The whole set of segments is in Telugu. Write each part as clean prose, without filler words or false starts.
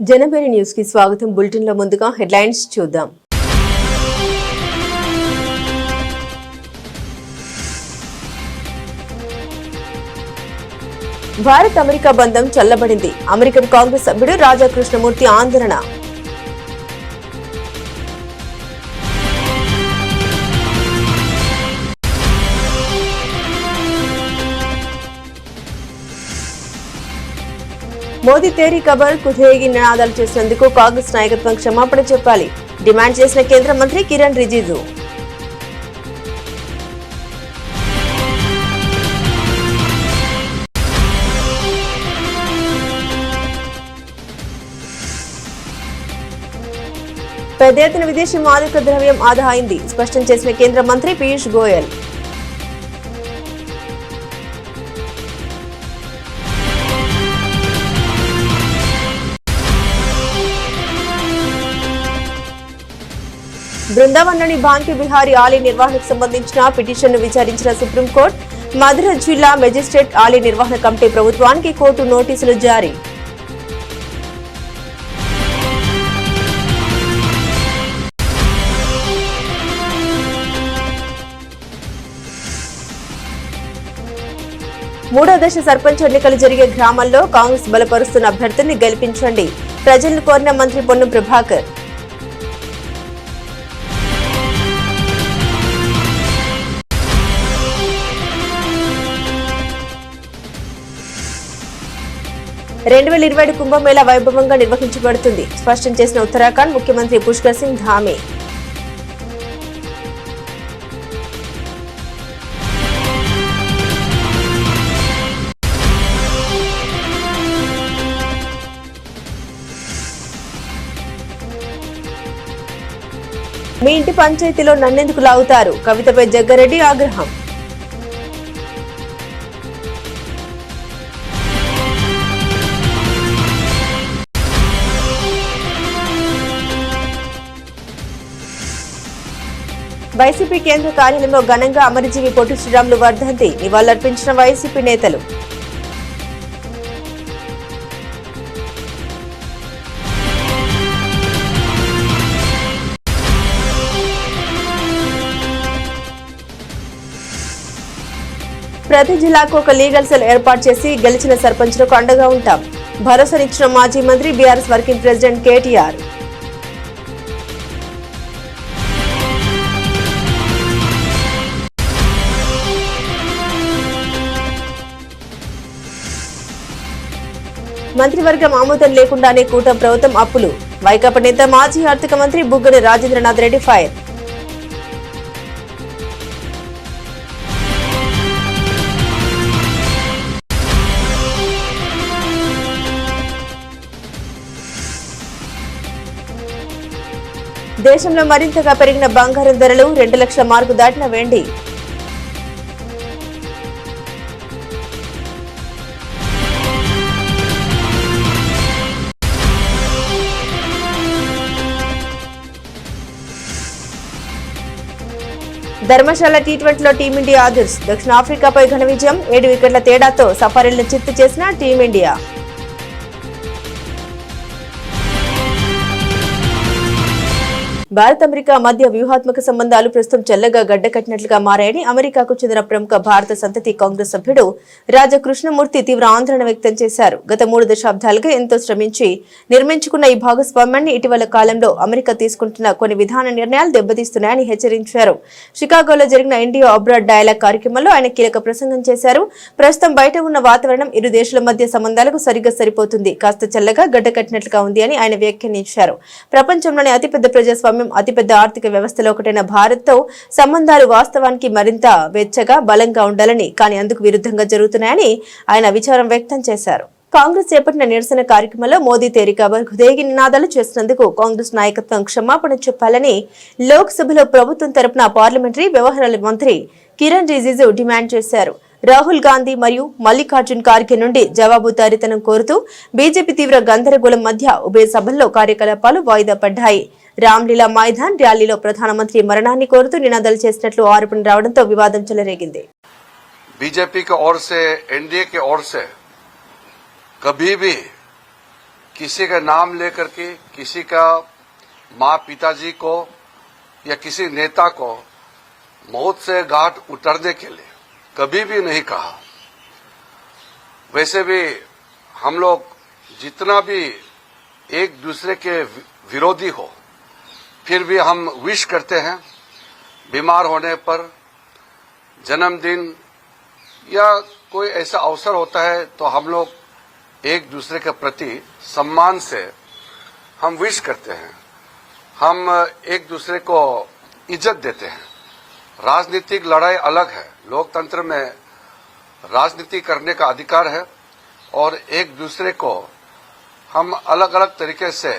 జనబేరి న్యూస్ కి స్వాగతం. బులెటిన్ లో ముందుగా హెడ్లైన్స్ చూద్దాం. భారత్ అమెరికా బంధం చల్లబడింది. అమెరికన్ కాంగ్రెస్ సభ్యుడు రాజా కృష్ణమూర్తి ఆందోళన. మోదీ తేరీ ఖబర్ కుదేగి నినాదాలు చేసినందుకు కాంగ్రెస్ నాయకత్వం క్షమాపణ చెప్పాలి డిమాండ్ చేసిన కేంద్ర మంత్రి కిరణ్ రిజిజు. పెద్ద ఎత్తున విదేశీ మాదక ద్రవ్యం ఆదా అయింది స్పష్టం చేసిన కేంద్ర మంత్రి పీయూష్ గోయల్. బృందావన్లోని బాంకే బిహారీ ఆలయ నిర్వహణకు సంబంధించిన పిటిషన్ను విచారించిన సుప్రీంకోర్టు. మధుర జిల్లా మెజిస్ట్రేట్ ఆలయ నిర్వహణ కమిటీ ప్రభుత్వానికి కోర్టు నోటీసులు జారీ. మూడో దశ సర్పంచ్ ఎన్నికలు జరిగే గ్రామాల్లో కాంగ్రెస్ బలపరుస్తున్న అభ్యర్థుల్ని గెలిపించండి ప్రజలను కోరిన మంత్రి పొన్నం ప్రభాకర్. రెండు 2027 కుంభమేళా వైభవంగా నిర్వహించబడుతుంది స్పష్టం చేసిన ఉత్తరాఖండ్ ముఖ్యమంత్రి పుష్కర్ సింగ్ ధామే. మీ ఇంటి పంచాయతీలో నన్నెందుకు లాగుతారు కవితపై జగ్గారెడ్డి ఆగ్రహం. వైసీపీ కేంద్ర కార్యాలయంలో ఘనంగా అమరజీవి పొట్టి శ్రీరాములు వర్ధంతి నివాళులర్పించిన వైసీపీ నేతలు. ప్రతి జిల్లాకు ఒక లీగల్ సెల్ ఏర్పాటు చేసి గెలిచిన సర్పంచ్లకు అండగా ఉంటాం భరోసానిచ్చిన మాజీ మంత్రి బీఆర్ఎస్ వర్కింగ్ ప్రెసిడెంట్ కేటీఆర్. మంత్రివర్గం ఆమోదం లేకుండానే కూటమి ప్రభుత్వం అప్పులు వైకాపా నేత మాజీ ఆర్థిక మంత్రి బుగ్గన రాజేంద్రనాథ్ రెడ్డి ఫైర్. దేశంలో మరింతగా పెరిగిన బంగారం ధరలు 2 లక్షల మార్కు దాటిన వెండి. ధర్మశాల టీ20లో టీమిండియా ఆదుర్స్ దక్షిణాఫ్రికాపై ఘన విజయం 7 వికెట్ల తేడాతో సఫారీలను చిత్తు చేసిన టీమిండియా. భారత్ అమెరికా మధ్య వ్యూహాత్మక సంబంధాలు ప్రస్తుతం చల్లగా గడ్డకట్టినట్లుగా మారాయని అమెరికాకు చెందిన ప్రముఖ భారత సంతతి కాంగ్రెస్ సభ్యుడు రాజా కృష్ణమూర్తి తీవ్ర ఆందోళన వ్యక్తం చేశారు. గత 3 దశాబ్దాలుగా ఎంతో శ్రమించి నిర్మించుకున్న ఈ భాగస్వామ్యాన్ని ఇటీవల కాలంలో అమెరికా తీసుకుంటున్న కొన్ని విధాన నిర్ణయాలు దెబ్బతీస్తున్నాయని హెచ్చరించారు. షికాగోలో జరిగిన ఇండియా అబ్రాడ్ డైలాగ్ కార్యక్రమంలో ఆయన కీలక ప్రసంగం చేశారు. ప్రస్తుతం బయట ఉన్న వాతావరణం ఇరు దేశాల మధ్య సంబంధాలకు సరిగ్గా సరిపోతుంది కాస్త చల్లగా గడ్డకట్టినట్లుగా ఉంది అని ఆయన వ్యాఖ్యానించారు. ప్రపంచంలోని అతిపెద్ద ప్రజాస్వామ్యం అతిపెద్ద ఆర్థిక వ్యవస్థలో ఒకటైన భారత్ తో సంబంధాలు వాస్తవానికి మరింత వెచ్చగా బలంగా ఉండాలని కానీ అందుకు విరుద్ధంగా జరుగుతున్నాయని ఆయన విచారం వ్యక్తం చేశారు. కాంగ్రెస్ చేపట్టిన నిరసన కార్యక్రమంలో మోదీ తేరీ ఖబర్ కుదేగి నినాదాలు చేసినందుకు కాంగ్రెస్ నాయకత్వం క్షమాపణ చెప్పాలని లోక్సభలో ప్రభుత్వం తరపున పార్లమెంటరీ వ్యవహారాల మంత్రి కిరణ్ రిజిజు డిమాండ్ చేశారు. రాహుల్ గాంధీ మరియు మల్లికార్జున్ ఖార్గే నుండి జవాబుదారీతనం కోరుతూ బీజేపీ తీవ్ర గందరగోళం మధ్య ఉభయ సభల్లో కార్యకలాపాలు వాయిదా పడ్డాయి. రామ్లీలా మైదాన్ ర్యాలీలో ప్రధానమంత్రి మరణాన్ని కోరుతూ నినాదాలు చేసినట్లు ఆరోపణ రావడంతో వివాదం చెలరేగింది. बीजेपी की ओर से एनडीए की ओर से कभी भी किसी का नाम लेकर के किसी का माँ पिताजी को या किसी नेता को मौत से घाट उतरने के लिए कभी भी नहीं कहा। वैसे भी हम लोग जितना भी एक दूसरे के विरोधी हो, फिर भी हम विश करते हैं। बीमार होने पर, जन्मदिन या कोई ऐसा अवसर होता है तो हम लोग एक दूसरे के प्रति सम्मान से हम विश करते हैं। हम एक दूसरे को इज्जत देते हैं। राजनीतिक लड़ाई अलग है, लोकतंत्र में राजनीति करने का अधिकार है और एक दूसरे को हम अलग अलग तरीके से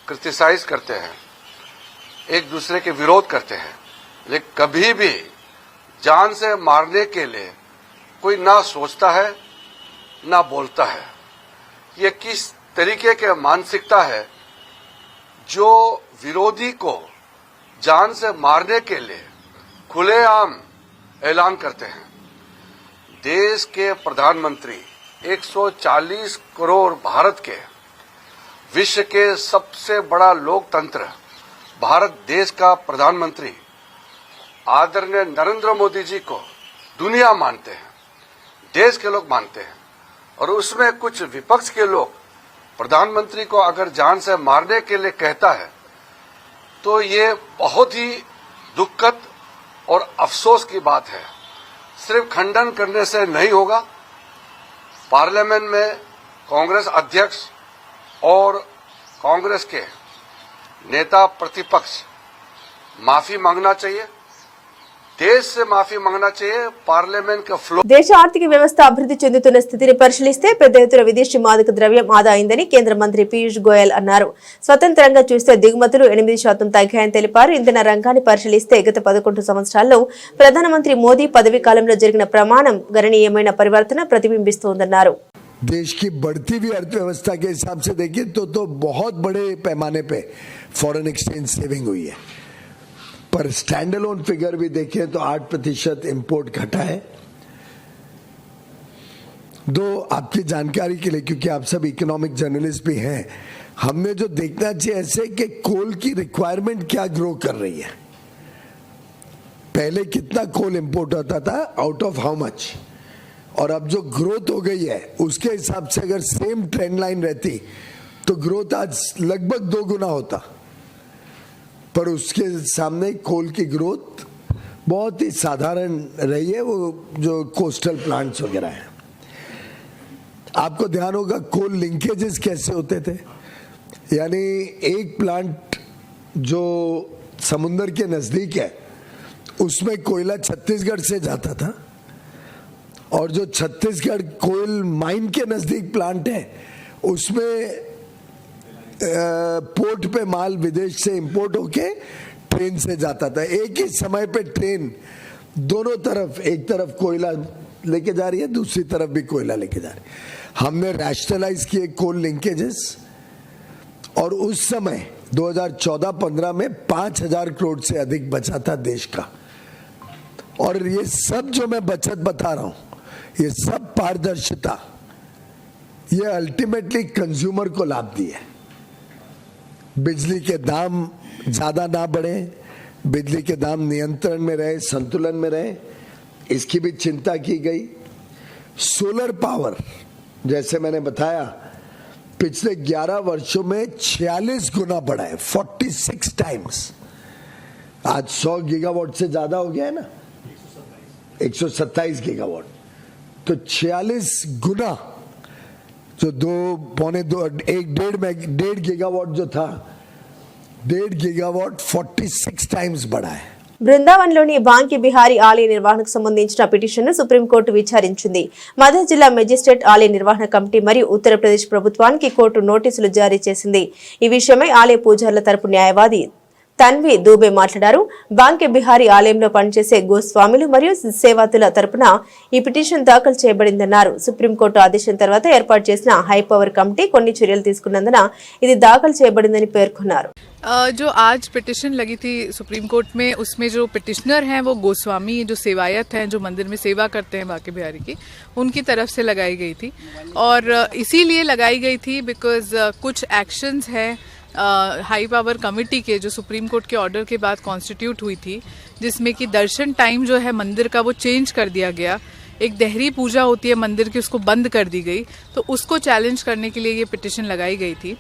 क्रिटिसाइज करते हैं, एक दूसरे के विरोध करते हैं, लेकिन कभी भी जान से मारने के लिए कोई ना सोचता है ना बोलता है। ये किस तरीके के मानसिकता है जो विरोधी को जान से मारने के लिए खुलेआम ऐलान करते हैं। देश के प्रधानमंत्री 140 करोड़ भारत के विश्व के सबसे बड़ा लोकतंत्र भारत देश का प्रधानमंत्री आदरणीय नरेंद्र मोदी जी को दुनिया मानते हैं, देश के लोग मानते हैं, और उसमें कुछ विपक्ष के लोग प्रधानमंत्री को अगर जान से मारने के लिए कहता है तो ये बहुत ही दुखद और अफसोस की बात है। सिर्फ खंडन करने से नहीं होगा। पार्लियामेंट में कांग्रेस अध्यक्ष और कांग्रेस के नेता प्रतिपक्ष माफी मांगना चाहिए, देश से माफी मांगना चाहिए। పార్లమెంట్ का ఫ్లో దేశ ఆర్థిక వ్యవస్థ అభివృద్ధి చెందుతున్న స్థితిని పరిశీలిస్తే పెద్ద ఎత్తున విదేశీ మాదక ద్రవ్యం ఆదా అయిందని కేంద్ర మంత్రి పీయూష్ గోయల్ అన్నారు. స్వతంత్రంగా చూస్తే దిగుమతులు 8% తగ్గాయని తెలిపారు. ఇంధన రంగాన్ని పరిశీలిస్తే గత 11 సంవత్సరాల్లో ప్రధానమంత్రి మోదీ పదవీ కాలంలో జరిగిన ప్రమాణం గణనీయమైన పరివర్తన ప్రతిబింబిస్తోందన్నారు. देश की बढ़ती हुई अर्थव्यवस्था के हिसाब से देखिए तो बहुत बड़े पैमाने पे फॉरेन एक्सचेंज सेविंग हुई है, पर स्टैंड अलोन फिगर भी देखें तो 8% इंपोर्ट घटा है। दो आपकी जानकारी के लिए, क्योंकि आप सब इकोनॉमिक जर्नलिस्ट भी हैं, हमने जो देखना चाहिए ऐसे कि कोल की रिक्वायरमेंट क्या ग्रो कर रही है। पहले कितना कोल इंपोर्ट होता था, आउट ऑफ हाउ मच, और अब जो ग्रोथ हो गई है उसके हिसाब से अगर सेम ट्रेंड लाइन रहती तो ग्रोथ आज लगभग 2 गुना होता, पर उसके सामने कोल की ग्रोथ बहुत ही साधारण रही है। वो जो कोस्टल प्लांट्स वगैरह हैं, आपको ध्यान होगा कोल लिंकेजेस कैसे होते थे, यानी एक प्लांट जो समुंदर के नजदीक है उसमें कोयला छत्तीसगढ़ से जाता था, और जो छत्तीसगढ़ कोयल माइन के नजदीक प्लांट है उसमें पोर्ट पे माल विदेश से इंपोर्ट होके ट्रेन से जाता था। एक ही समय पे ट्रेन दोनों तरफ, एक तरफ कोयला लेके जा रही है, दूसरी तरफ भी कोयला लेके जा रही है। हमने रैशनलाइज किए कोल लिंकेजेस, और उस समय 2014-15 में 5,000 करोड़ से अधिक बचा था देश का। और ये सब जो मैं बचत बता रहा हूं, ये सब पारदर्शिता, ये अल्टीमेटली कंज्यूमर को लाभ दिए। बिजली के दाम ज्यादा ना बढ़े, बिजली के दाम नियंत्रण में रहे, संतुलन में रहे, इसकी भी चिंता की गई। सोलर पावर, जैसे मैंने बताया, पिछले 11 वर्षों में 46 गुना बढ़ा है, 46 टाइम्स। आज 100 गीगावाट से ज्यादा हो गया है ना, 127 गीगावाट, तो 46 गुना, जो 1.5 गीगावाट जो था, 1.5 गीगावाट 46 टाइम्स बढ़ा है। బృందావన్లోని బాంకి బిహారీ ఆలయ నిర్వహణకు సంబంధించిన పిటిషన్ను సుప్రీంకోర్టు విచారించింది. మధ్య జిల్లా మెజిస్ట్రేట్ ఆలయ నిర్వహణ కమిటీ మరియు ఉత్తరప్రదేశ్ ప్రభుత్వానికి కోర్టు నోటీసులు జారీ చేసింది. ఈ విషయమై ఆలయ పూజారుల తరపు న్యాయవాది తన్వి దూబే మాట్లాడారు. బాంకే బిహారీ ఆలయంలో పనిచేసే గోస్వాములు మరియు సేవాతుల తరపున ఈ పిటిషన్ దాఖలు చేయబడిందన్నారు. సుప్రీంకోర్టు ఆదేశం తర్వాత ఏర్పాటు చేసిన హై పవర్ కమిటీ కొన్ని చర్యలు తీసుకున్నందున ఇది దాఖలు చేయబడిందని పేర్కొన్నారు. जो आज पिटिशन लगी थी सुप्रीम कोर्ट में, उसमें जो पिटिशनर हैं वो गोस्वामी जो सेवायत हैं, जो मंदिर में सेवा करते हैं बांके बिहारी की, उनकी तरफ से लगाई गई थी। और इसीलिए लगाई गई थी बिकॉज कुछ एक्शंस हैं हाई पावर कमेटी के जो सुप्रीम कोर्ट के ऑर्डर के बाद कॉन्स्टिट्यूट हुई थी, जिसमें कि दर्शन टाइम जो है मंदिर का वो चेंज कर दिया गया। एक देहरी पूजा होती है मंदिर की, उसको बंद कर दी गई, तो उसको चैलेंज करने के लिए ये पिटिशन लगाई गई थी।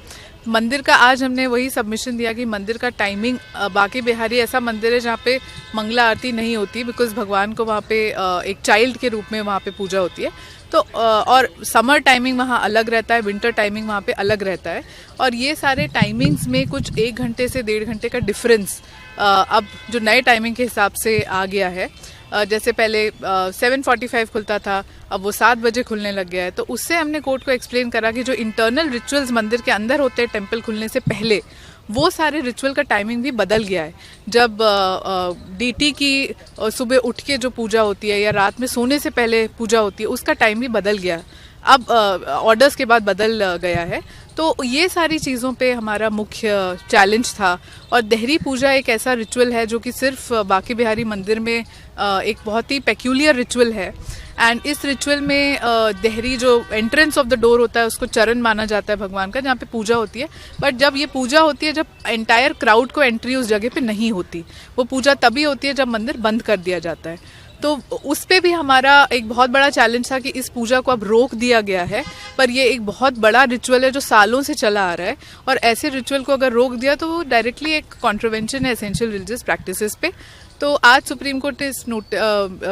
मंदिर का आज हमने वही सबमिशन दिया कि मंदिर का टाइमिंग, बांके बिहारी ऐसा मंदिर है जहाँ पे मंगला आरती नहीं होती, बिकॉज भगवान को वहाँ पे एक चाइल्ड के रूप में वहाँ पे पूजा होती है। तो और समर टाइमिंग वहाँ अलग रहता है, विंटर टाइमिंग वहाँ पे अलग रहता है। और ये सारे टाइमिंग्स में कुछ 1 घंटे से 1.5 घंटे का डिफरेंस अब जो नए टाइमिंग के हिसाब से आ गया है। जैसे पहले 7:45 खुलता था, अब वो 7 बजे खुलने लग गया है। तो उससे हमने कोर्ट को एक्सप्लेन करा कि जो इंटरनल रिचुअल्स मंदिर के अंदर होते हैं टेम्पल खुलने से पहले, वो सारे रिचुअल का टाइमिंग भी बदल गया है। जब डीटी की सुबह उठ के जो पूजा होती है या रात में सोने से पहले पूजा होती है, उसका टाइम भी बदल गया, अब ऑर्डर्स के बाद बदल गया है। तो ये सारी चीज़ों पे हमारा मुख्य चैलेंज था। और देहरी पूजा एक ऐसा रिचुअल है जो कि सिर्फ बांके बिहारी मंदिर में एक बहुत ही पेक्यूलियर रिचुअल है। एंड इस रिचुअल में देहरी जो एंट्रेंस ऑफ द डोर होता है उसको चरण माना जाता है भगवान का, जहाँ पे पूजा होती है। बट जब ये पूजा होती है, जब एंटायर क्राउड को एंट्री उस जगह पे नहीं होती, वो पूजा तभी होती है जब मंदिर बंद कर दिया जाता है। तो उस पे भी हमारा एक बहुत बड़ा चैलेंज था कि इस पूजा को अब रोक दिया गया है, पर ये एक बहुत बड़ा रिचुअल है जो सालों से चला आ रहा है, और ऐसे रिचुअल को अगर रोक दिया तो वो डायरेक्टली एक कॉन्ट्रोवेंशन है एसेंशियल रिलीजियस प्रैक्टिसेस पे। तो आज सुप्रीम कोर्ट ने इस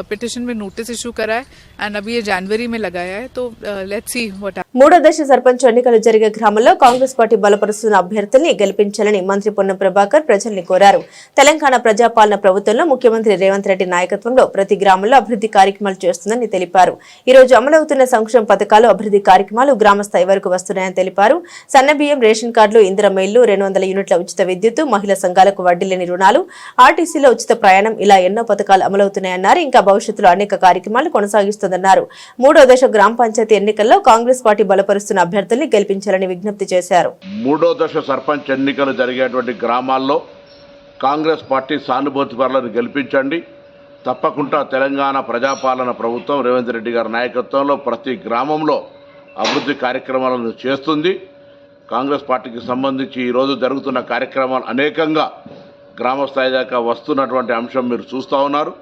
पिटिशन में नोटिस इशू करा है, एंड अभी ये जनवरी में लगाया है। तो लेट्स सी व्हाट। మూడో దశ సర్పంచ్ ఎన్నికలు జరిగే గ్రామంలో కాంగ్రెస్ పార్టీ బలపరుస్తున్న అభ్యర్థుల్ని గెలిపించాలని మంత్రి పొన్నం ప్రభాకర్ ప్రజల్ని కోరారు. తెలంగాణ ప్రజాపాలన ప్రభుత్వంలో ముఖ్యమంత్రి రేవంత్ రెడ్డి నాయకత్వంలో ప్రతి గ్రామంలో అభివృద్ధి కార్యక్రమాలు చేస్తుందని తెలిపారు. ఈ రోజు అమలవుతున్న సంక్షేమ పథకాలు, అభివృద్ధి కార్యక్రమాలు గ్రామ స్థాయి వరకు వస్తున్నాయని తెలిపారు. సన్నబియ్యం, రేషన్ కార్డులు, ఇందిరమ్మ ఇళ్లు, 200 యూనిట్ల ఉచిత విద్యుత్, మహిళా సంఘాలకు వడ్డీ లేని రుణాలు, ఆర్టీసీలో ఉచిత ప్రయాణం, ఇలా ఎన్నో పథకాలు అమలవుతున్నాయన్నారు. ఇంకా భవిష్యత్తులో అనేక కార్యక్రమాలు కొనసాగిస్తుందన్నారు. మూడో దశ గ్రామ పంచాయతీ ఎన్నికల్లో కాంగ్రెస్ పార్టీ బలపరుస్తున్న అభ్యర్థుల్ని గెలిపించాలని విజ్ఞప్తి చేశారు. మూడో దశ సర్పంచ్ ఎన్నికలు జరిగేటువంటి గ్రామాల్లో కాంగ్రెస్ పార్టీ సానుభూతి పరులను గెలిపించండి. తప్పకుండా తెలంగాణ ప్రజాపాలన ప్రభుత్వం రేవంత్ రెడ్డి గారి నాయకత్వంలో ప్రతి గ్రామంలో అభివృద్ధి కార్యక్రమాలను చేస్తుంది. కాంగ్రెస్ పార్టీకి సంబంధించి ఈరోజు జరుగుతున్న కార్యక్రమాలు అనేకంగా గ్రామ స్థాయి దాకా వస్తున్నటువంటి అంశం మీరు చూస్తూ ఉన్నారు.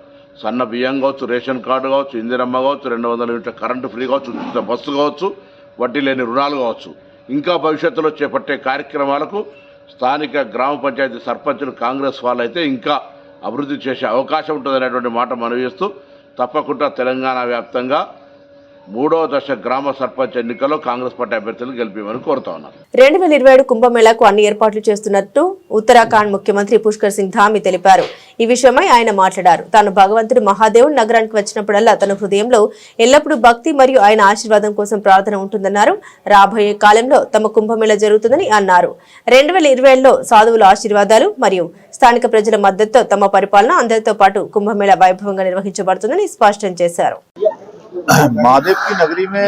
సన్న బియ్యం కావచ్చు, రేషన్ కార్డు కావచ్చు, ఇందిరమ్మ కావచ్చు, 200 యూనిట్ల కరెంటు ఫ్రీ కావచ్చు, ఉచిత బస్సు కావచ్చు, వడ్డీ లేని రుణాలు కావచ్చు. ఇంకా భవిష్యత్తులో చేపట్టే కార్యక్రమాలకు స్థానిక గ్రామ పంచాయతీ సర్పంచులు కాంగ్రెస్ వాళ్ళైతే ఇంకా అభివృద్ధి చేసే అవకాశం ఉంటుందనేటువంటి మాట మనవి చేస్తూ, తప్పకుండా తెలంగాణ వ్యాప్తంగా మూడో దశ గ్రామ సర్పంచ్ ఎన్నికల్లో కాంగ్రెస్ పార్టీ అభ్యర్థులను గెలిపేమని కోరుతా ఉన్నారు. 2027 కుంభమేళాకు అన్ని ఏర్పాట్లు చేస్తున్నట్టు ఉత్తరాఖండ్ ముఖ్యమంత్రి పుష్కర్ సింగ్ ధామి తెలిపారు. ఈ విషయమై ఆయన మాట్లాడారు. తాను భగవంతుడు మహాదేవుడు నగరానికి వచ్చినప్పుడల్లా తన హృదయంలో ఎల్లప్పుడూ భక్తి మరియు ఆయన ఆశీర్వాదం కోసం ప్రార్థన ఉంటుందన్నారు. రాబోయే కాలంలో తమ కుంభమేళా జరుగుతుందని అన్నారు. 2027లో సాధువుల ఆశీర్వాదాలు మరియు స్థానిక ప్రజల మద్దతుతో తమ పరిపాలన అందరితో పాటు కుంభమేళా వైభవంగా నిర్వహించబడుతుందని స్పష్టం చేశారు. महादेव की नगरी में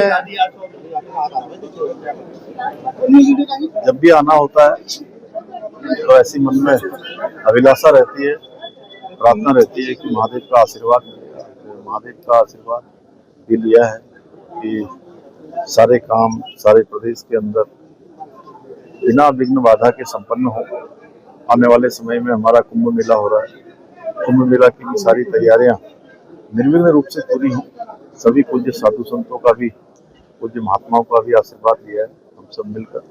जब भी आना होता है तो ऐसी मन में अभिलाषा रहती है, प्रार्थना रहती है कि महादेव का आशीर्वाद मिलेगा। महादेव का आशीर्वाद भी लिया है कि सारे काम सारे प्रदेश के अंदर बिना विघ्न बाधा के संपन्न हो। आने वाले समय में हमारा कुंभ मेला हो रहा है, कुंभ मेला की भी सारी तैयारियां निर्विघ्न रूप से पूरी हों। सभी पूज्य साधु संतों का भी, पूज्य महात्माओं का भी आशीर्वाद लिया है हम सब मिलकर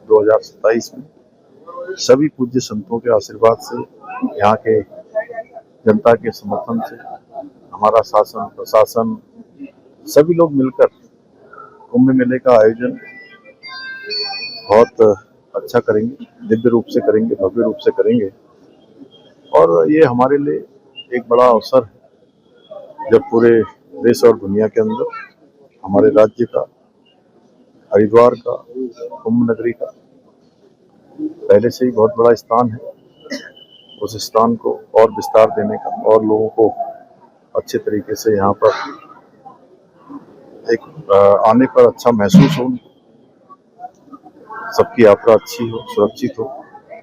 2027 में। सभी पूज्य संतों के आशीर्वाद से, यहाँ के जनता के समर्थन से हमारा शासन प्रशासन सभी लोग मिलकर कुंभ मेले का आयोजन बहुत अच्छा करेंगे, दिव्य रूप से करेंगे, भव्य रूप से करेंगे। और ये हमारे लिए एक बड़ा अवसर है जब पूरे देश और दुनिया के अंदर हमारे राज्य का, हरिद्वार का, कुंभ नगरी का पहले से ही बहुत बड़ा स्थान है, उस स्थान को और विस्तार देने का और लोगों को अच्छे तरीके से यहाँ पर एक आने पर अच्छा महसूस हो, सबकी यात्रा अच्छी हो, सुरक्षित हो,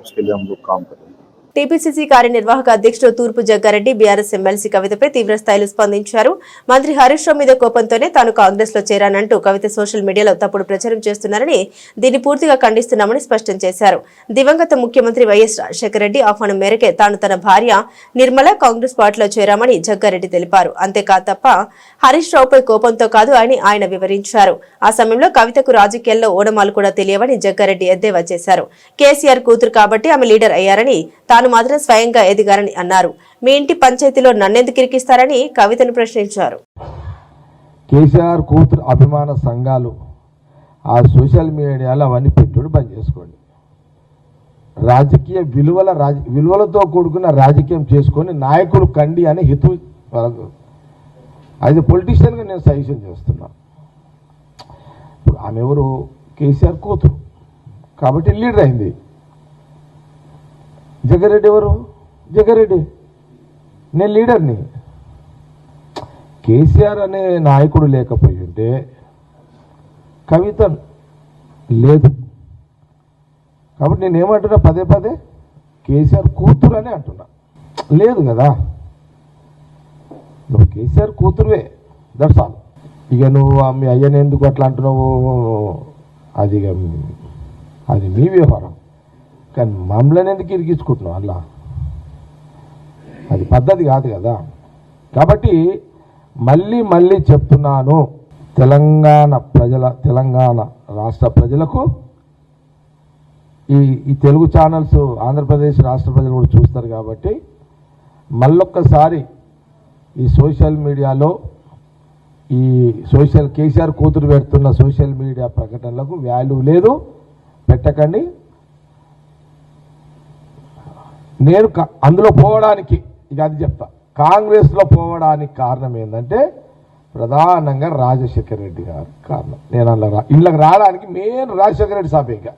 उसके लिए हम लोग काम कर रहे हैं। టీపీసీసీ కార్యనిర్వాహక అధ్యక్షుడు తూర్పు జగ్గారెడ్డి బీఆర్ఎస్ ఎమ్మెల్సీ కవితపై తీవ్ర స్థాయిలో స్పందించారు. మంత్రి హరీష్ రావు మీద కోపంతోనే తాను కాంగ్రెస్ లో చేరానంటూ కవిత సోషల్ మీడియాలో తప్పుడు ప్రచారం చేస్తున్నారని, దీన్ని పూర్తిగా ఖండిస్తున్నామని స్పష్టం చేశారు. దివంగత ముఖ్యమంత్రి వైఎస్ రాజశేఖర రెడ్డి ఆహ్వానం మేరకే తాను తన భార్య నిర్మల కాంగ్రెస్ పార్టీలో చేరామని జగ్గారెడ్డి తెలిపారు. అంతేకాదు తప్ప హరీష్ రావుపై కోపంతో కాదు అని ఆయన వివరించారు. ఆ సమయంలో కవితకు రాజకీయాల్లో ఓడమాలు కూడా తెలియవని జగ్గారెడ్డి ఎద్దేవా చేశారు. కేసీఆర్ కూతురు కాబట్టి ఆమె లీడర్ అయ్యారని, తాను మాత్రం స్వయంగా ఎదిగారని అన్నారు. మీ ఇంటి పంచాయతీలో నన్నెందుకు ఇరికిస్తారని కవితను ప్రశ్నించారు. కేసీఆర్ కూతురు అభిమాన సంఘాలు ఆ సోషల్ మీడియాలో అవన్నీ పెట్టుడు బంద్ చేసుకోండి. రాజకీయ విలువలతో కూడుకున్న రాజకీయం చేసుకొని నాయకులు కండి అని హితవు యాజ్ ఎ పొలిటీషియన్గా నేను సజెషన్ చేస్తున్నాను. ఇప్పుడు ఆమె ఎవరు? కేసీఆర్ కూతురు కాబట్టి లీడర్ అయింది. జగ్గారెడ్డి ఎవరు? జగ్గారెడ్డి నేను లీడర్ని. కేసీఆర్ అనే నాయకుడు లేకపోయి ఉంటే కవిత లేదు. కాబట్టి నేనేమంటున్నా పదే పదే కేసీఆర్ కూతురు అని అంటున్నా. లేదు కదా, నువ్వు కేసీఆర్ కూతురువే, దట్స్ ఆల్. ఇక నువ్వు మీ అయ్యని ఎందుకు అట్లా అంటున్నావు, అది మీ వ్యవహారం. కానీ మమ్మల్ని ఎందుకు ఇరిగించుకుంటున్నావు అలా? అది పద్ధతి కాదు కదా. కాబట్టి మళ్ళీ చెప్తున్నాను, తెలంగాణ రాష్ట్ర ప్రజలకు ఈ తెలుగు ఛానల్స్ ఆంధ్రప్రదేశ్ రాష్ట్ర ప్రజలు కూడా చూస్తారు. కాబట్టి మళ్ళొక్కసారి ఈ సోషల్ మీడియాలో కేసీఆర్ కూతురు పెడుతున్న సోషల్ మీడియా ప్రకటనలకు వాల్యూ లేదు, పెట్టకండి. నేను అందులో పోవడానికి ఇక అది చెప్తా, కాంగ్రెస్లో పోవడానికి కారణం ఏంటంటే ప్రధానంగా రాజశేఖర రెడ్డి గారు కారణం. నేను ఇళ్ళకి రావడానికి మెయిన్ రాజశేఖర రెడ్డి సాపేగా.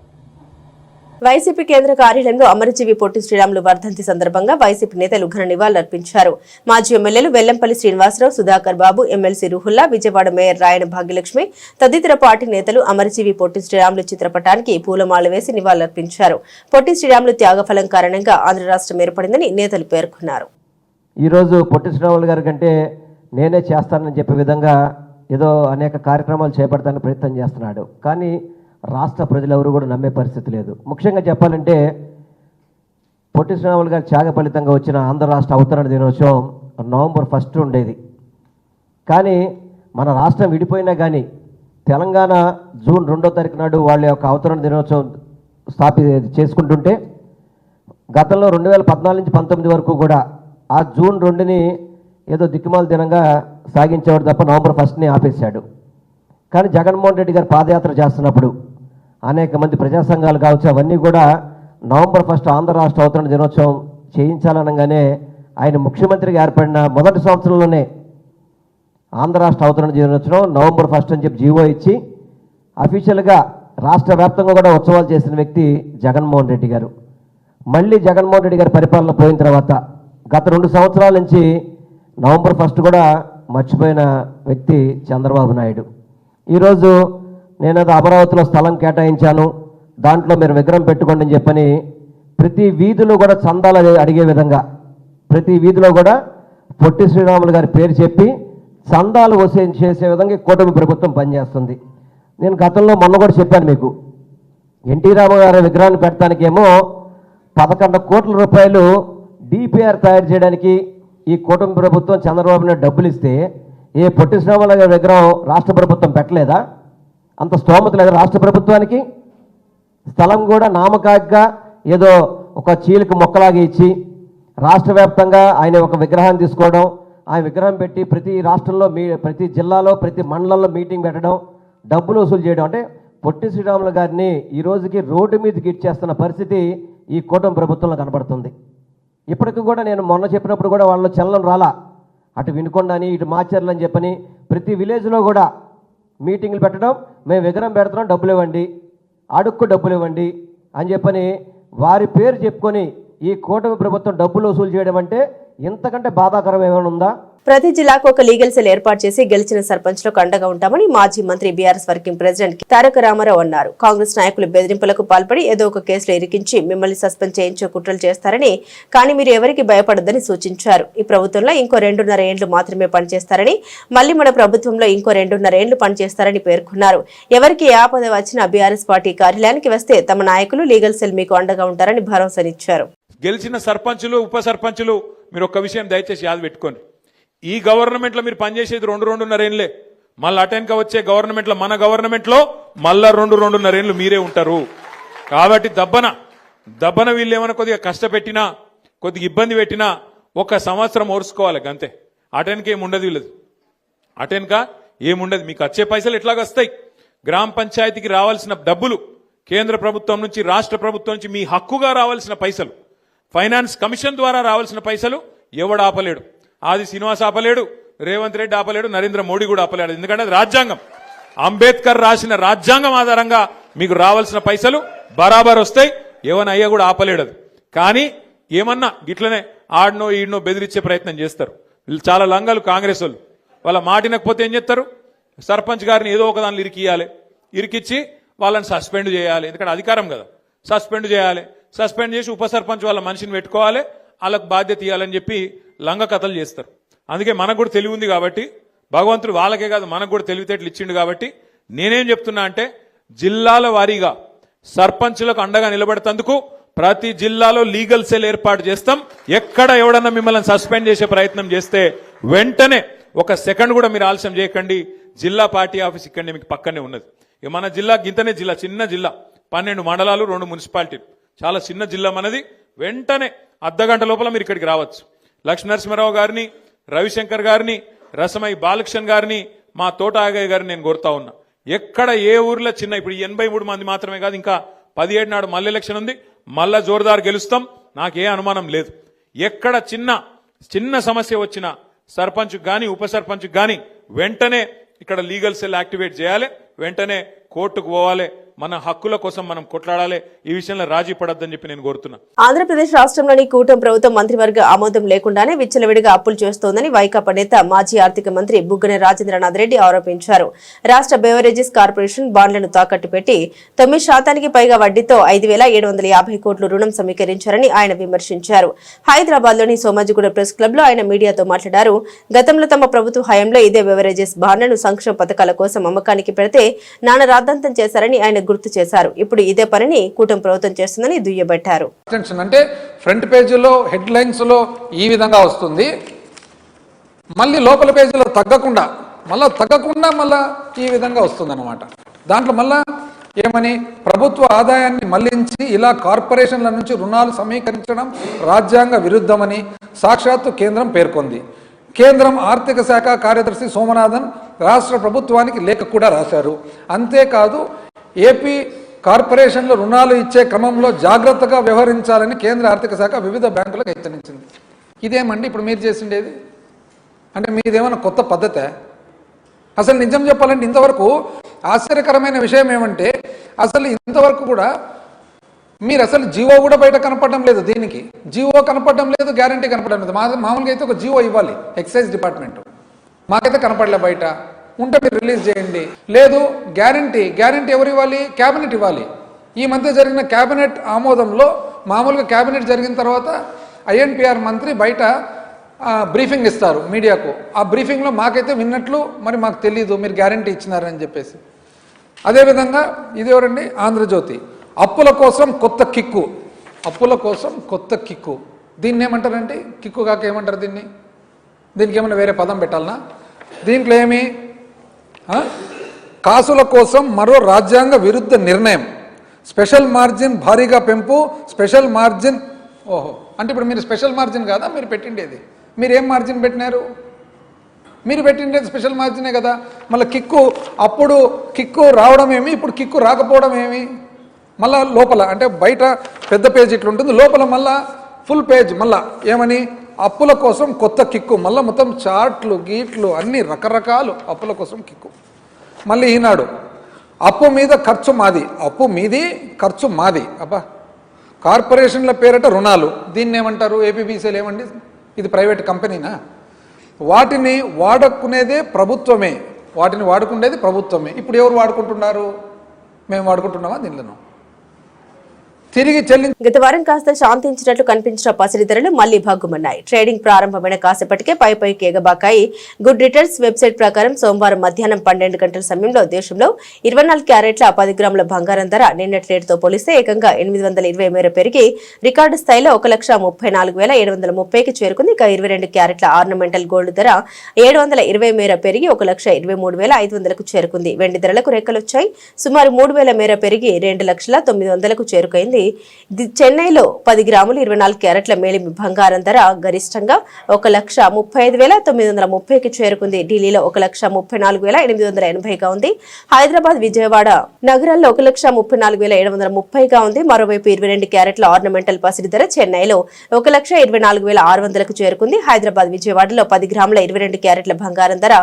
వైసీపీ కేంద్ర కార్యాలయంలో అమరజీవి పొట్టి శ్రీరాములు వర్ధంతి సందర్భంగా వైసీపీ నేతలు ఘన నివాళులర్పించారు. మాజీ ఎమ్మెల్యేలు వెల్లంపల్లి శ్రీనివాసరావు, సుధాకర్ బాబు, ఎమ్మెల్సీ రుహుల్లా, విజయవాడ మేయర్ రాయన భాగ్యలక్ష్మి తదితర పార్టీ నేతలు అమరజీవి పొట్టి శ్రీరాములు చిత్రపటానికి పూలమాల వేసి నివాళులర్పించారు. పొట్టి శ్రీరాములు త్యాగఫలం కారణంగా ఆంధ్ర రాష్ట్రం ఏర్పడిందని నేతలు పేర్కొన్నారు. ఈరోజు పొట్టి శ్రీరాములు గారి కంటే నేనే చేస్తానని చెప్పే విధంగా ఏదో అనేక కార్యక్రమాలు చేపడతానికి ప్రయత్నం చేస్తున్నాడు. కానీ రాష్ట్ర ప్రజలు ఎవరు కూడా నమ్మే పరిస్థితి లేదు. ముఖ్యంగా చెప్పాలంటే పొట్టి శ్రీరాములు గారి త్యాగ ఫలితంగా వచ్చిన ఆంధ్ర రాష్ట్ర అవతరణ దినోత్సవం నవంబర్ 1 ఉండేది. కానీ మన రాష్ట్రం విడిపోయినా కానీ తెలంగాణ జూన్ 2వ తారీఖు నాడు వాళ్ళ యొక్క అవతరణ దినోత్సవం చేసుకుంటుంటే గతంలో 2014 నుంచి 19 వరకు కూడా ఆ జూన్ 2ని ఏదో దిక్కుమాల దినంగా సాగించేవాడు తప్ప నవంబర్ 1ని ఆపేశాడు. కానీ జగన్మోహన్ రెడ్డి గారు పాదయాత్ర చేస్తున్నప్పుడు అనేక మంది ప్రజా సంఘాలు కావచ్చు అవన్నీ కూడా నవంబర్ 1 ఆంధ్ర రాష్ట్ర అవతరణ దినోత్సవం చేయించాలనగానే ఆయన ముఖ్యమంత్రిగా ఏర్పడిన మొదటి సంవత్సరంలోనే ఆంధ్ర రాష్ట్ర అవతరణ దినోత్సవం నవంబర్ 1 అని చెప్పి జీవో ఇచ్చి అఫీషియల్గా రాష్ట్ర వ్యాప్తంగా కూడా ఉత్సవాలు చేసిన వ్యక్తి జగన్మోహన్ రెడ్డి గారు. మళ్ళీ జగన్మోహన్ రెడ్డి గారి పరిపాలన పోయిన తర్వాత గత 2 సంవత్సరాల నుంచి నవంబర్ 1 కూడా మర్చిపోయిన వ్యక్తి చంద్రబాబు నాయుడు. ఈరోజు నేను అది అమరావతిలో స్థలం కేటాయించాను, దాంట్లో మీరు విగ్రహం పెట్టుకోండి అని చెప్పని ప్రతి వీధిలో కూడా చందాలు అడిగే విధంగా ప్రతి వీధిలో కూడా పొట్టి శ్రీరాములు గారి పేరు చెప్పి చందాలు వసూలు చేసే విధంగా కూటమి ప్రభుత్వం పనిచేస్తుంది. నేను గతంలో మొన్న కూడా చెప్పాను మీకు, ఎన్టీ రామారావు విగ్రహాన్ని పెట్టడానికేమో 11 కోట్ల రూపాయలు డిపిఆర్ తయారు చేయడానికి ఈ కూటమి ప్రభుత్వం చంద్రబాబు నాయుడు డబ్బులు ఇస్తే ఏ పొట్టి శ్రీరాములు గారి విగ్రహం రాష్ట్ర ప్రభుత్వం పెట్టలేదా? అంత స్తోమత లేదా రాష్ట్ర ప్రభుత్వానికి? స్థలం కూడా నామకాగ్గా ఏదో ఒక చీలిక మొక్కలాగా ఇచ్చి రాష్ట్ర వ్యాప్తంగా ఆయన ఒక విగ్రహాన్ని తీసుకోవడం, ఆ విగ్రహం పెట్టి ప్రతి రాష్ట్రంలో ప్రతి జిల్లాలో ప్రతి మండలంలో మీటింగ్ పెట్టడం, డబ్బులు వసూలు చేయడం. అంటే పొట్టి శ్రీరాములు గారిని ఈ రోజుకి రోడ్డు మీదకి ఇచ్చేస్తున్న పరిస్థితి ఈ కూటమి ప్రభుత్వంలో కనబడుతుంది. ఇప్పటికి కూడా నేను మొన్న చెప్పినప్పుడు కూడా వాళ్ళు చలనం రాలా. అటు వినుకొండ అని ఇటు మాచర్లు అని చెప్పని ప్రతి విలేజ్లో కూడా మీటింగ్లు పెట్టడం, మేము విగ్రహం పెడుతున్నాం డబ్బులు ఇవ్వండి, అడుక్కు డబ్బులు ఇవ్వండి అని చెప్పని వారి పేరు చెప్పుకొని ఈ కూటమి ప్రభుత్వం డబ్బులు వసూలు చేయడం అంటే ఇంతకంటే బాధాకరం ఏమైనా ఉందా? ప్రతి జిల్లాకు ఒక లీగల్ సెల్ ఏర్పాటు చేసి గెలిచిన సర్పంచ్లకు అండగా ఉంటామని మాజీ మంత్రి బీఆర్ఎస్ వర్కింగ్ ప్రెసిడెంట్ తారక రామారావు అన్నారు. కాంగ్రెస్ నాయకులు బెదిరింపులకు పాల్పడి ఏదో ఒక కేసులో ఇరికించి మిమ్మల్ని సస్పెండ్ చేయించే కుట్రలు చేస్తారని, కానీ మీరు ఎవరికి భయపడొద్దని సూచించారు. ఈ ప్రభుత్వంలో ఇంకో 2.5 ఏళ్లు మాత్రమే పనిచేస్తారని, మళ్లీ మన ప్రభుత్వంలో ఇంకో 2.5 ఏళ్లు పనిచేస్తారని పేర్కొన్నారు. ఎవరికి ఏ ఆపద వచ్చినా బీఆర్ఎస్ పార్టీ కార్యాలయానికి వస్తే తమ నాయకులు లీగల్ సెల్ మీకు అండగా ఉంటారని భరోసానిచ్చారు. గెలిచిన సర్పంచులు, ఉప సర్పంచులు మీరు ఒక్క విషయం దయచేసి యాద పెట్టుకోండి. ఈ గవర్నమెంట్ లో మీరు పనిచేసేది 2.5 ఏళ్లే. మళ్ళీ అటెన్క వచ్చే గవర్నమెంట్ లో, మన గవర్నమెంట్ లో మళ్ళా 2.5 ఏళ్లు మీరే ఉంటారు. కాబట్టి దబ్బన వీళ్ళు ఏమైనా కొద్దిగా కష్టపెట్టినా, కొద్దిగా ఇబ్బంది పెట్టినా 1 సంవత్సరం ఓర్చుకోవాలి అంతే. అటెన్క ఏముండదు, వీళ్ళది అటెన్క ఏముండదు. మీకు వచ్చే పైసలు ఎట్లాగొస్తాయి? గ్రామ పంచాయతీకి రావాల్సిన డబ్బులు కేంద్ర ప్రభుత్వం నుంచి, రాష్ట్ర ప్రభుత్వం నుంచి మీ హక్కుగా రావాల్సిన పైసలు, ఫైనాన్స్ కమిషన్ ద్వారా రావాల్సిన పైసలు ఎవడు ఆపలేడు. ఆది శ్రీనివాస్ ఆపలేడు, రేవంత్ రెడ్డి ఆపలేడు, నరేంద్ర మోడీ కూడా ఆపలేడు. ఎందుకంటే అది రాజ్యాంగం. అంబేద్కర్ రాసిన రాజ్యాంగం ఆధారంగా మీకు రావాల్సిన పైసలు బరాబర్ వస్తాయి. ఎవనయ్యా కూడా ఆపలేడు అది. కానీ ఏమన్నా గిట్లనే ఆడనో ఈడనో బెదిరించే ప్రయత్నం చేస్తారు. వీళ్ళు చాలా లంగలు కాంగ్రెస్ వాళ్ళు. వాళ్ళ మాటినకపోతే ఏం చేస్తారు? సర్పంచ్ గారిని ఏదో ఒక దానిలో ఇరికియాలి, ఇరికిచ్చి వాళ్ళని సస్పెండ్ చేయాలి. ఎందుకంటే అధికారం కదా, సస్పెండ్ చేయాలి. సస్పెండ్ చేసి ఉప సర్పంచ్ వాళ్ళ మనిషిని పెట్టుకోవాలి, వాళ్ళకు బాధ్యత ఇవ్వాలని చెప్పి లంగ కథలు చేస్తారు. అందుకే మనకు కూడా తెలివి ఉంది కాబట్టి, భగవంతుడు వాళ్ళకే కాదు మనకు కూడా తెలివితేటలు ఇచ్చిండు కాబట్టి నేనేం చెప్తున్నా అంటే, జిల్లాల వారీగా సర్పంచులకు అండగా నిలబడేందుకు ప్రతి జిల్లాలో లీగల్ సెల్ ఏర్పాటు చేస్తాం. ఎక్కడ ఎవడన్నా మిమ్మల్ని సస్పెండ్ చేసే ప్రయత్నం చేస్తే వెంటనే 1 సెకండ్ కూడా మీరు ఆలస్యం చేయకండి. జిల్లా పార్టీ ఆఫీస్ ఇక్కడనే మీకు పక్కనే ఉన్నది. మన జిల్లా గింతనే జిల్లా, చిన్న జిల్లా, 12 మండలాలు, 2 మున్సిపాలిటీలు, చాలా చిన్న జిల్లా మనది. వెంటనే అర్ధగంట లోపల మీరు ఇక్కడికి రావచ్చు. లక్ష్మీనరసింహారావు గారిని, రవిశంకర్ గారిని, రసమై బాలకృష్ణ గారిని, మా తోట ఆగయ్య గారిని నేను కోరుతా ఉన్నా. ఎక్కడ ఏ ఊర్లో చిన్న, ఇప్పుడు 83 మంది మాత్రమే కాదు, ఇంకా 17 నాడు మళ్ళీ ఎలక్షన్ ఉంది, మళ్ళా జోరుదారు గెలుస్తాం, నాకే అనుమానం లేదు. ఎక్కడ చిన్న సమస్య వచ్చినా సర్పంచ్ గాని ఉప సర్పంచ్ గాని వెంటనే ఇక్కడ లీగల్ సెల్ యాక్టివేట్ చేయాలి, వెంటనే కోర్టుకు పోవాలి, మన హక్కుల కోసం మనం కొట్లాడాలి. ఈ విషయంలో రాజీ పడొద్దని చెప్పి నేను కోరుతున్నా. ఆంధ్రప్రదేశ్ రాష్ట్రంలోని కూటమి ప్రభుత్వం మంత్రివర్గ ఆమోదం లేకుండానే విచ్చలవిడిగా అప్పులు చేస్తోందని వైకాపా నేత మాజీ ఆర్థిక మంత్రి బుగ్గన రాజేంద్రనాథ్ రెడ్డి ఆరోపించారు. రాష్ట్ర బెవరేజెస్ కార్పొరేషన్ బాండ్లను తాకట్టు పెట్టి 9% పైగా వడ్డీతో 5,750 కోట్లు రుణం సమీకరించారని ఆయన విమర్శించారు. హైదరాబాద్ లోని సోమాజిగూడ ప్రెస్ క్లబ్ లో ఆయన మీడియాతో మాట్లాడారు. గతంలో తమ ప్రభుత్వ హయాంలో ఇదే బెవరేజెస్ బాండ్లను సంక్షేమ పథకాల కోసం అమ్మకానికి పెడితే నానా రాద్ధాంతం చేశారని ఆయన గుర్తు చేశారు. ఇప్పుడు ఇదే పనిని కూటమి ప్రభుత్వం చేస్తుందని దుయ్యబట్టారు. అంటే ఫ్రంట్ పేజీలో హెడ్ లైన్స్ లో ఈ విధంగా వస్తుంది, మళ్ళీ లోపల పేజీలో తగ్గకుండా మళ్ళా ఈ విధంగా వస్తుంది అన్నమాట. దాంట్లో మళ్ళా ఏమని, ప్రభుత్వ ఆదాయాన్ని మళ్లించి ఇలా కార్పొరేషన్ల నుంచి రుణాలు సమీకరించడం రాజ్యాంగ విరుద్ధమని సాక్షాత్తు కేంద్రం పేర్కొంది. కేంద్రం ఆర్థిక శాఖ కార్యదర్శి సోమనాథన్ రాష్ట్ర ప్రభుత్వానికి లేఖ కూడా రాశారు. అంతేకాదు ఏపీ కార్పొరేషన్లు రుణాలు ఇచ్చే క్రమంలో జాగ్రత్తగా వ్యవహరించాలని కేంద్ర ఆర్థిక శాఖ వివిధ బ్యాంకులకు హెచ్చరించింది. ఇదేమండి ఇప్పుడు మీరు చేసిండేది? అంటే మీదేమన్నా కొత్త పద్ధతే? అసలు నిజం చెప్పాలంటే ఇంతవరకు ఆశ్చర్యకరమైన విషయం ఏమంటే, అసలు ఇంతవరకు కూడా మీరు అసలు జీవో కూడా బయట కనపడడం లేదు. దీనికి జీవో కనపడడం లేదు, గ్యారంటీ కనపడడం లేదు. మామూలుగా అయితే ఒక జీవో ఇవ్వాలి ఎక్సైజ్ డిపార్ట్మెంట్, మాకైతే కనపడలే. బయట ఉంటే మీరు రిలీజ్ చేయండి. లేదు గ్యారంటీ ఎవరు ఇవ్వాలి? క్యాబినెట్ ఇవ్వాలి. ఈ మధ్య జరిగిన క్యాబినెట్ ఆమోదంలో, మామూలుగా క్యాబినెట్ జరిగిన తర్వాత ఐఎన్పిఆర్ మంత్రి బయట బ్రీఫింగ్ ఇస్తారు మీడియాకు. ఆ బ్రీఫింగ్లో మాకైతే విన్నట్లు మరి మాకు తెలీదు మీరు గ్యారంటీ ఇచ్చినారని చెప్పేసి. అదేవిధంగా ఇది ఎవరండి, ఆంధ్రజ్యోతి, అప్పుల కోసం కొత్త కిక్కు. దీన్ని ఏమంటారంటే, కిక్కు కాక ఏమంటారు దీనికి ఏమైనా వేరే పదం పెట్టాలనా? దీంట్లో ఏమి, కాసుల కోసం మరో రాజ్యాంగ విరుద్ధ నిర్ణయం, స్పెషల్ మార్జిన్ భారీగా పెంపు, స్పెషల్ మార్జిన్. ఓహో, అంటే ఇప్పుడు మీరు స్పెషల్ మార్జిన్ కాదా మీరు పెట్టిండేది? మీరేం మార్జిన్ పెట్టినారు? మీరు పెట్టిండేది స్పెషల్ మార్జినే కదా. మళ్ళీ అప్పుడు కిక్కు రావడం ఏమి, ఇప్పుడు కిక్కు రాకపోవడం ఏమి? మళ్ళా లోపల అంటే బయట పెద్ద పేజ్ ఇట్లుంటుంది, లోపల మళ్ళా ఫుల్ పేజ్ మళ్ళా ఏమని, అప్పుల కోసం కొత్త కిక్కు. మళ్ళీ మొత్తం చాట్లు గీట్లు అన్ని రకరకాలు అప్పుల కోసం కిక్కు. మళ్ళీ ఈనాడు, అప్పు మీద ఖర్చు మాది, అప్పు మీది ఖర్చు మాది. అబ్బా, కార్పొరేషన్ల పేరట రుణాలు, దీన్ని ఏమంటారు? ఏపీబీసీలు ఏమండి, ఇది ప్రైవేట్ కంపెనీనా? వాటిని వాడుకునేదే ప్రభుత్వమే, వాటిని వాడుకునేది ప్రభుత్వమే. ఇప్పుడు ఎవరు వాడుకుంటున్నారు? మేము వాడుకుంటున్నామా దీనిలో? తిరిగి గత వారం కాస్త శాంతించినట్లు కనిపించిన పసిడి ధరలు మళ్లీ భగ్గుమన్నాయి. ట్రేడింగ్ ప్రారంభమైన కాసేపటికే పైకి ఎగబాకాయి. గుడ్ రిటర్న్స్ వెబ్సైట్ ప్రకారం సోమవారం మధ్యాహ్నం 12 గంటల సమయంలో దేశంలో 24 క్యారెట్ల 10 గ్రాముల బంగారం ధర నిన్నటి రేటుతో పోలిస్తే ఏకంగా 820 మేర పెరిగి రికార్డు స్థాయిలో 1,34,730కి చేరుకుంది. ఇక 22 క్యారెట్ల ఆర్నమెంటల్ గోల్డ్ ధర 720 మేర పెరిగి 1,23,500కు చేరుకుంది. వెండి ధరలకు రెక్కలొచ్చాయి. సుమారు 3,000 మేర పెరిగి 2,09,00కు చేరుకైంది. చెన్నైలో 10 గ్రాములు 24 క్యారెట్ల మేలిమి బంగారం ధర గరిష్టంగా 1,35,930కి చేరుకుంది. ఢిల్లీలో 1,34,880గా ఉంది. హైదరాబాద్, విజయవాడ నగరాల్లో 1,34,730గా ఉంది. మరోవైపు 22 క్యారెట్ల ఆర్నమెంటల్ పసిడి ధర చెన్నైలో 1,24,600కు చేరుకుంది. హైదరాబాద్, విజయవాడలో 10 గ్రాముల 22 క్యారెట్ల బంగారం ధర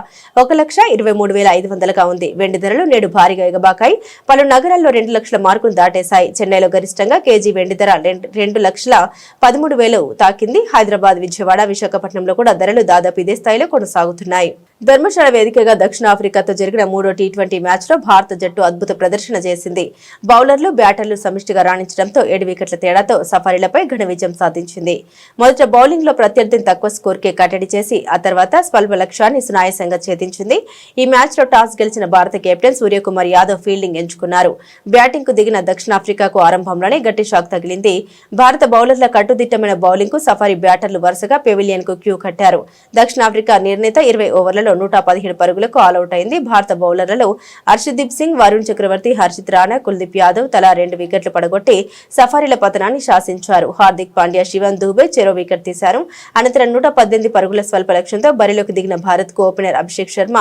1,23,500గా ఉంది. వెండి ధరలు నేడు భారీగా ఎగబాకాయి. పలు నగరాల్లో 2 లక్షల మార్కును దాటేశాయి. చెన్నైలో గరిష్టంగా కేజీ వెండి ధర 2,13,000 తాకింది. హైదరాబాద్, విజయవాడ, విశాఖపట్నంలో కూడా ధరలు దాదాపు ఇదే స్థాయిలో కొనసాగుతున్నాయి. ధర్మశాల వేదికగా దక్షిణాఫ్రికాతో జరిగిన 3వ టీ20 మ్యాచ్ లో భారత జట్టు అద్భుత ప్రదర్శన చేసింది. బౌలర్లు, బ్యాటర్లు సమిష్టిగా రాణించడంతో 7 వికెట్ల తేడాతో సఫారీలపై ఘన విజయం సాధించింది. మొదట బౌలింగ్ లో ప్రత్యర్థిని తక్కువ స్కోర్కే కట్టడి చేసి ఆ తర్వాత స్వల్ప లక్ష్యాన్ని సునాయాసంగా ఛేదించింది. ఈ మ్యాచ్ లో టాస్ గెలిచిన భారత కెప్టెన్ సూర్యకుమార్ యాదవ్ ఫీల్డింగ్ ఎంచుకున్నారు. బ్యాటింగ్ కు దిగిన దక్షిణాఫ్రికాకు ఆరంభంలోనే గట్టి షాక్ తగిలింది. భారత బౌలర్ల కట్టుదిట్టమైన బౌలింగ్ కు సఫారీ బ్యాటర్లు వరుసగా పెవిలియన్ కు క్యూ కట్టారు. దక్షిణాఫ్రికా నిర్ణీత 20 ఓవర్లలో 117 పరుగులకు ఆలౌట్ అయింది. భారత బౌలర్లలో హర్షదీప్ సింగ్, వరుణ్ చక్రవర్తి, హర్షిత్ రాణా, కుల్దీప్ యాదవ్ తలా 2 వికెట్లు పడగొట్టి సఫారీల పతనాన్ని శాసించారు. హార్దిక్ పాండ్యా, శివన్ దూబే చెరో వికెట్ తీశారు. అనంతరం 118 పరుగుల స్వల్ప లక్ష్యంతో బరిలోకి దిగిన భారత్ కు ఓపెనర్ అభిషేక్ శర్మ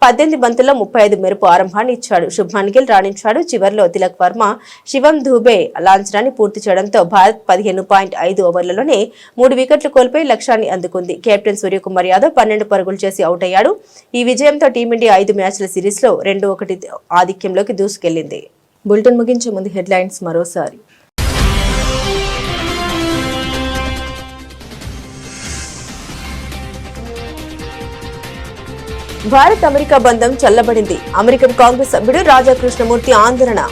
18 బంతుల్లో 35 మెరుపు ఆరంభాన్ని ఇచ్చాడు. శుభ్మన్ గిల్ రాణించాడు. చివర్లో తిలక్ వర్మ, శివం దూబే లాంఛనాన్ని పూర్తి చేయడంతో భారత్ 15.5 ఓవర్లలోనే 3 వికెట్లు కోల్పోయి లక్ష్యాన్ని అందుకుంది. కెప్టెన్ సూర్యకుమార్ యాదవ్ 12 పరుగులు చేసి అవుట్ అయ్యాడు. ఈ విజయంతో టీమిండియా 5 మ్యాచ్ల సిరీస్ లో 2-1 ఆధిక్యంలోకి దూసుకెళ్లింది. బులెటిన్ ముగించే ముందు హెడ్లైన్స్ మరోసారి. భారత్ అమెరికా బంధం చల్లబడింది. అమెరికన్ కాంగ్రెస్ సభ్యుడు రాజా కృష్ణమూర్తి ఆందోళన.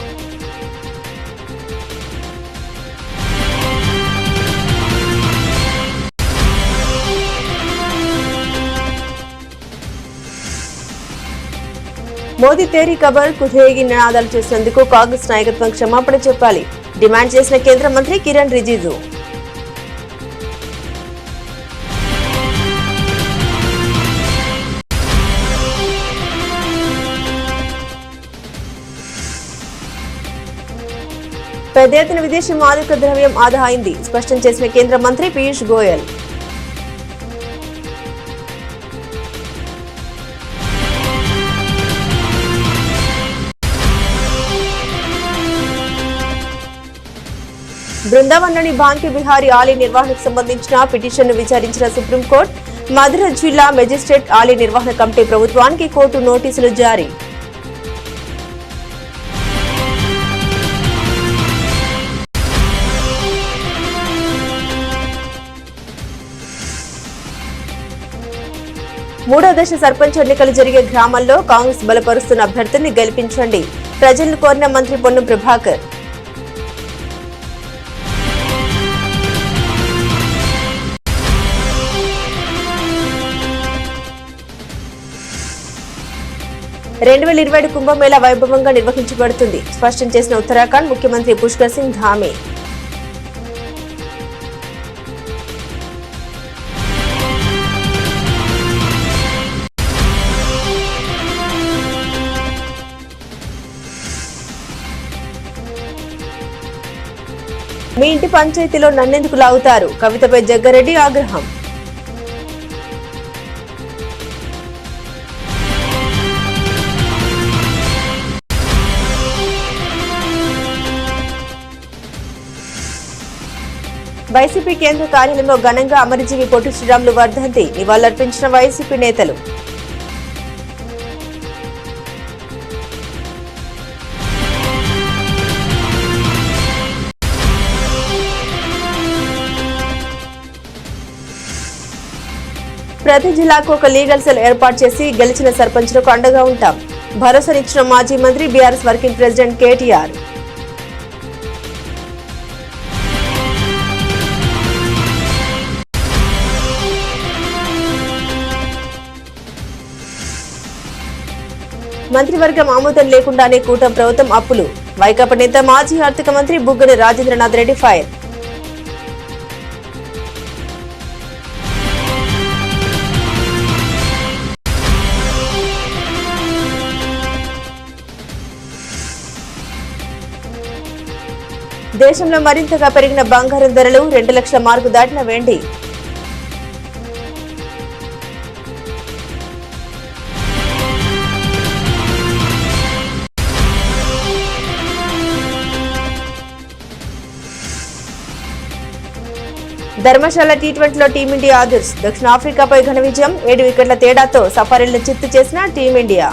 మోదీ తేరీ ఖబర్ కుదేగి నినాదాలు చేసినందుకు కాంగ్రెస్ నాయకత్వం క్షమాపణ చెప్పాలి డిమాండ్ చేసిన కేంద్ర మంత్రి కిరణ్ రిజిజు. పెద్ద ఎత్తున విదేశీ మాదక ద్రవ్యం ఆదా అయింది స్పష్టం చేసిన కేంద్ర మంత్రి పీయూష్ గోయల్. బృందావన్లోని బాంకే బిహారీ ఆలయ నిర్వహణకు సంబంధించిన పిటిషన్ను విచారించిన సుప్రీంకోర్టు. మధుర జిల్లా మెజిస్ట్రేట్ ఆలయ నిర్వహణ కమిటీ ప్రభుత్వానికి కోర్టు నోటీసులు జారీ. మూడో దశ సర్పంచ్ ఎన్నికలు జరిగే గ్రామాల్లో కాంగ్రెస్ బలపరుస్తున్న అభ్యర్థుల్ని గెలిపించండి ప్రజలను కోరిన మంత్రి పొన్నం ప్రభాకర్. రెండు 2027 కుంభమేళా వైభవంగా నిర్వహించబడుతుంది స్పష్టం చేసిన ఉత్తరాఖండ్ ముఖ్యమంత్రి పుష్కర్ సింగ్ ధామే. మీ ఇంటి పంచాయతీలో నన్నెందుకు లాగుతారు కవితపై జగ్గారెడ్డి ఆగ్రహం. వైసీపీ కేంద్ర కార్యాలయంలో ఘనంగా అమరజీవి పొట్టి శ్రీరాములు వర్ధంతి నివాళులర్పించిన వైసీపీ నేతలు. ప్రతి జిల్లాకు ఒక లీగల్ సెల్ ఏర్పాటు చేసి గెలిచిన సర్పంచులకు అండగా ఉంటాం. భరోసానిచ్చిన మాజీ మంత్రి బీఆర్ఎస్ వర్కింగ్ ప్రెసిడెంట్ కేటీఆర్. మంత్రివర్గం ఆమోదం లేకుండానే కూటమి ప్రభుత్వం అప్పులు. వైకాపా నేత మాజీ ఆర్థిక మంత్రి బుగ్గన రాజేంద్రనాథ్ రెడ్డి ఫైర్. దేశంలో మరింతగా పెరిగిన బంగారం ధరలు. 2 లక్షల మార్కు దాటిన వెండి. ధర్మశాల టీ20లో టీమిండియా ఆదుర్స్. దక్షిణాఫ్రికాపై ఘన విజయం. 7 వికెట్ల తేడాతో సఫారీలను చిత్తు చేసిన టీమిండియా.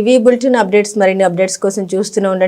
ఇవి బులెటిన్ అప్డేట్స్. మరిన్ని అప్డేట్స్ కోసం చూస్తూనే ఉండండి.